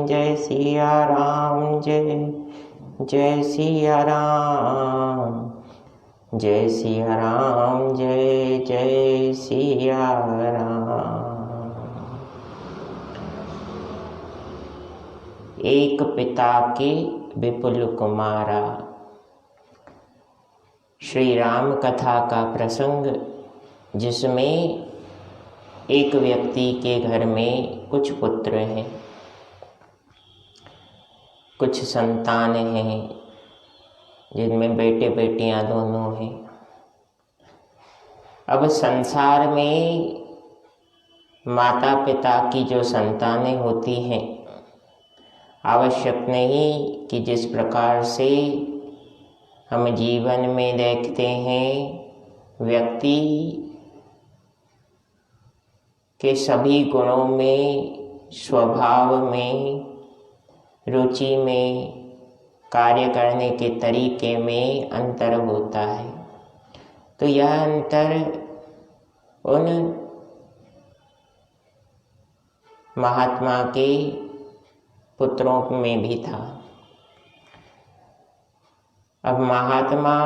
जय सिया राम, जय जय सिया राम, जय सिया राम, जय जय सिया राम। एक पिता के विपुल कुमारा। श्री राम कथा का प्रसंग, जिसमें एक व्यक्ति के घर में कुछ पुत्र हैं, कुछ संतान हैं, जिनमें बेटे बेटियां दोनों हैं। अब संसार में माता पिता की जो संतानें होती हैं, आवश्यक नहीं कि जिस प्रकार से हम जीवन में देखते हैं, व्यक्ति के सभी गुणों में, स्वभाव में, रुचि में, कार्य करने के तरीके में अंतर होता है। तो यह अंतर उन महात्मा के पुत्रों में भी था। अब महात्मा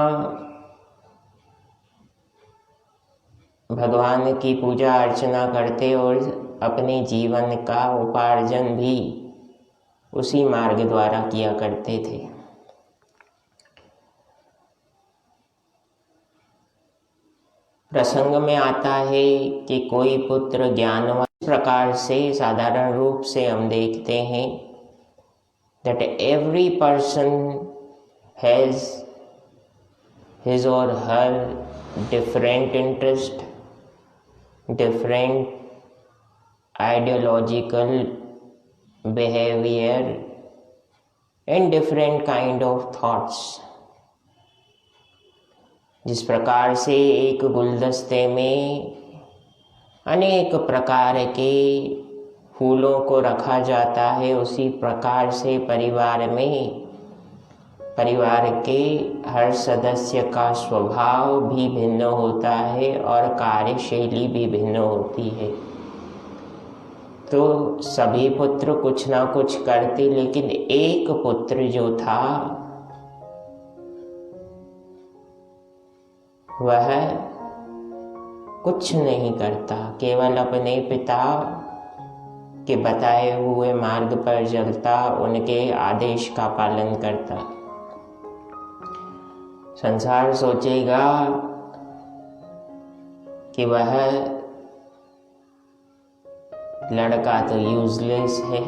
भगवान की पूजा अर्चना करते और अपने जीवन का उपार्जन भी उसी मार्ग द्वारा किया करते थे। प्रसंग में आता है कि कोई पुत्र ज्ञानवान, इस प्रकार से साधारण रूप से हम देखते हैं that every person has his or her different interest, different ideological behavior and different kind of thoughts। जिस प्रकार से एक गुलदस्ते में अनेक प्रकार के फूलों को रखा जाता है, उसी प्रकार से परिवार में परिवार के हर सदस्य का स्वभाव भी भिन्न होता है और कार्यशैली भी भिन्न होती है। तो सभी पुत्र कुछ ना कुछ करते, लेकिन एक पुत्र जो था वह कुछ नहीं करता, केवल अपने पिता के बताए हुए मार्ग पर चलता, उनके आदेश का पालन करता। संसार सोचेगा कि वह लड़का तो यूजलेस है,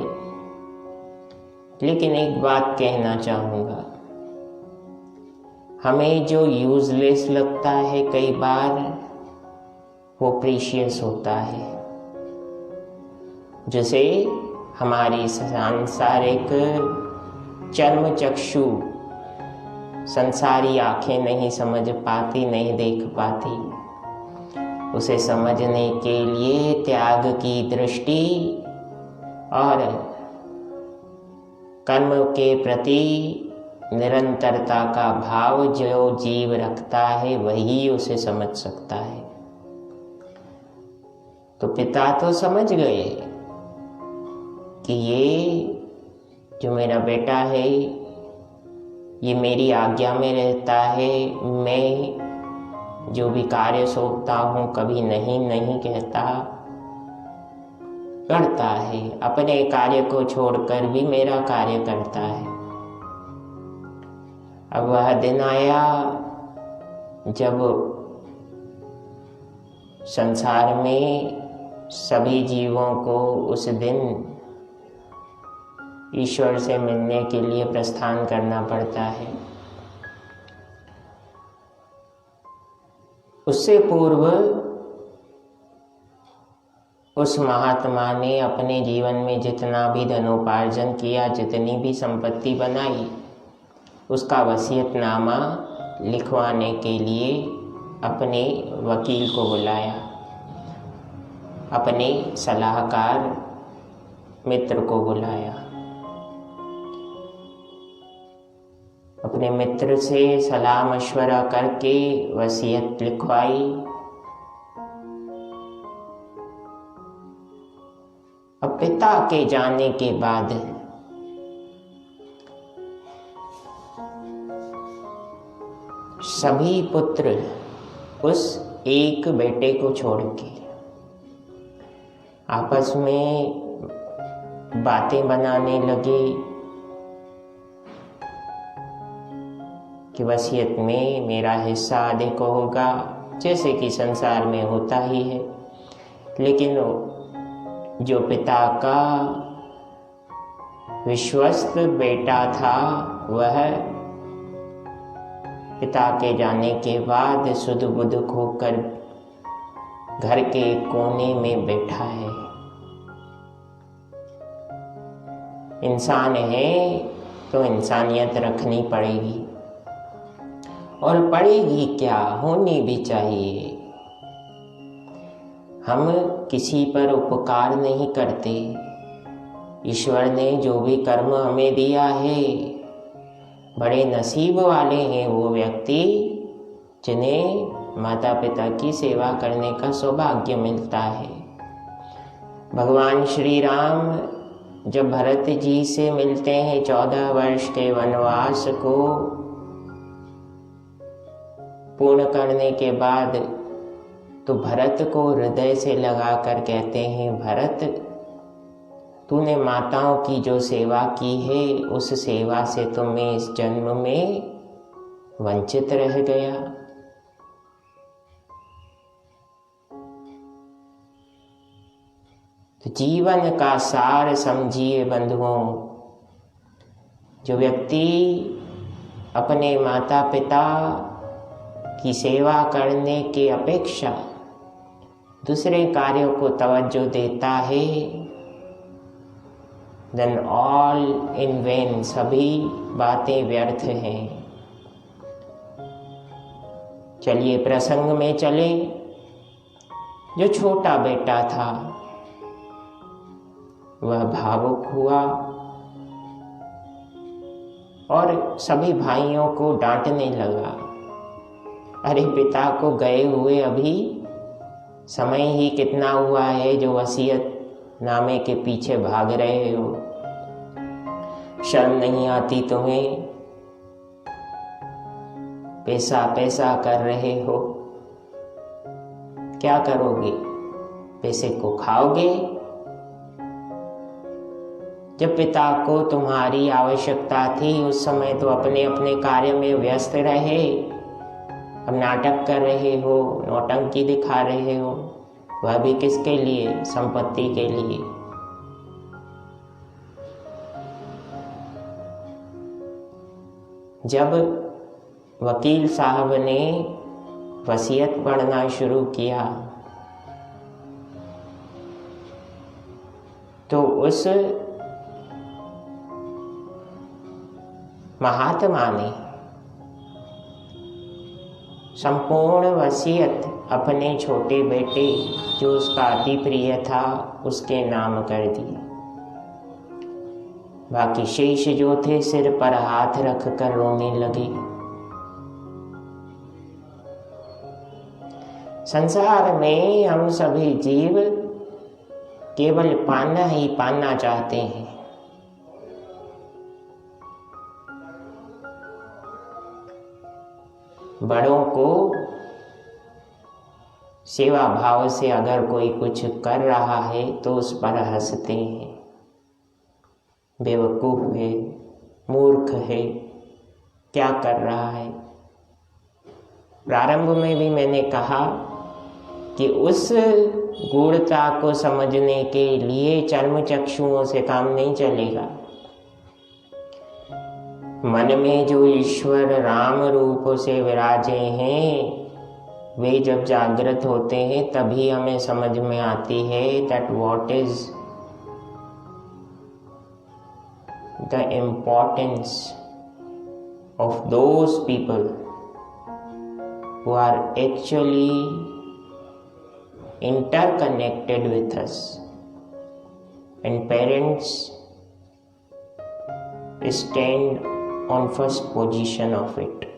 लेकिन एक बात कहना चाहूँगा, हमें जो यूजलेस लगता है कई बार वो प्रीशियस होता है, जिसे हमारी सांसारिक चर्म चक्षु, संसारी आंखें नहीं समझ पाती, नहीं देख पाती। उसे समझने के लिए त्याग की दृष्टि और कर्म के प्रति निरंतरता का भाव जो जीव रखता है, वही उसे समझ सकता है। तो पिता तो समझ गए कि ये जो मेरा बेटा है, ये मेरी आज्ञा में रहता है, मैं जो भी कार्य सौंपता हूँ कभी नहीं नहीं कहता, करता है, अपने कार्य को छोड़कर भी मेरा कार्य करता है। अब वह दिन आया जब संसार में सभी जीवों को उस दिन ईश्वर से मिलने के लिए प्रस्थान करना पड़ता है। उससे पूर्व उस महात्मा ने अपने जीवन में जितना भी धनोपार्जन किया, जितनी भी संपत्ति बनाई, उसका वसीयतनामा लिखवाने के लिए अपने वकील को बुलाया, अपने सलाहकार मित्र को बुलाया। अपने मित्र से सलाह मशवरा करके वसीयत लिखवाई। अब पिता के जाने के बाद सभी पुत्र उस एक बेटे को छोड़ के आपस में बातें बनाने लगे कि वसीयत में मेरा हिस्सा अधिक होगा, जैसे कि संसार में होता ही है। लेकिन जो पिता का विश्वस्त बेटा था वह पिता के जाने के बाद सुध बुध खोकर घर के कोने में बैठा है। इंसान है तो इंसानियत रखनी पड़ेगी, और पड़ेगी क्या, होनी भी चाहिए। हम किसी पर उपकार नहीं करते। ईश्वर ने जो भी कर्म हमें दिया है, बड़े नसीब वाले हैं वो व्यक्ति जिन्हें माता पिता की सेवा करने का सौभाग्य मिलता है। भगवान श्री राम जब भरत जी से मिलते हैं 14 वर्ष के वनवास को पूर्ण करने के बाद, तो भरत को हृदय से लगाकर कहते हैं, भरत तूने माताओं की जो सेवा की है उस सेवा से तो मैं इस जन्म में वंचित रह गया। तो जीवन का सार समझिए बंधुओं, जो व्यक्ति अपने माता पिता की सेवा करने के अपेक्षा दूसरे कार्यों को तवज्जो देता है, देन ऑल इन वेन, सभी बातें व्यर्थ हैं। चलिए प्रसंग में चले। जो छोटा बेटा था वह भावुक हुआ और सभी भाइयों को डांटने लगा, अरे पिता को गए हुए अभी समय ही कितना हुआ है जो वसीयत नामे के पीछे भाग रहे हो, शर्म नहीं आती तुम्हें, पैसा पैसा कर रहे हो, क्या करोगे, पैसे को खाओगे। जब पिता को तुम्हारी आवश्यकता थी उस समय तो अपने अपने कार्य में व्यस्त रहे, अब नाटक कर रहे हो, नौटंकी दिखा रहे हो, वह भी किसके लिए, संपत्ति के लिए। जब वकील साहब ने वसीयत पढ़ना शुरू किया तो उस महात्मा ने संपूर्ण वसीयत अपने छोटे बेटे जो उसका अति प्रिय था उसके नाम कर दी। बाकी शेष जो थे सिर पर हाथ रख कर रोने लगे। संसार में हम सभी जीव केवल पाना ही पाना चाहते हैं। बड़ों को सेवा भाव से अगर कोई कुछ कर रहा है तो उस पर हंसते हैं, बेवकूफ है, मूर्ख है, क्या कर रहा है। प्रारंभ में भी मैंने कहा कि उस गूढ़ता को समझने के लिए चर्म चक्षुओं से काम नहीं चलेगा। मन में जो ईश्वर राम रूप से विराजे हैं वे जब जागृत होते हैं तभी हमें समझ में आती है that what is the importance of those people who are actually interconnected with us, and parents stand on first position of it.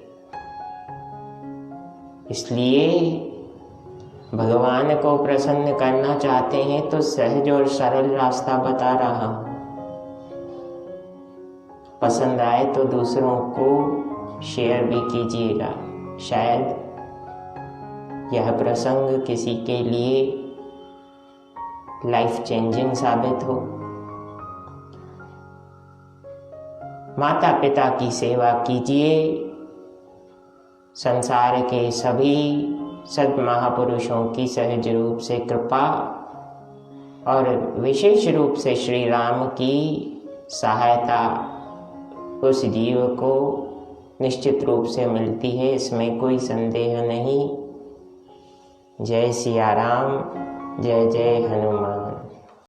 इसलिए भगवान को प्रसन्न करना चाहते हैं तो सहज और सरल रास्ता बता रहा हूं। पसंद आए तो दूसरों को शेयर भी कीजिएगा। शायद यह प्रसंग किसी के लिए लाइफ चेंजिंग साबित हो। माता पिता की सेवा कीजिए। संसार के सभी सद्महापुरुषों की सहज रूप से कृपा और विशेष रूप से श्री राम की सहायता उस जीव को निश्चित रूप से मिलती है, इसमें कोई संदेह नहीं। जय सिया राम, जय जय हनुमान।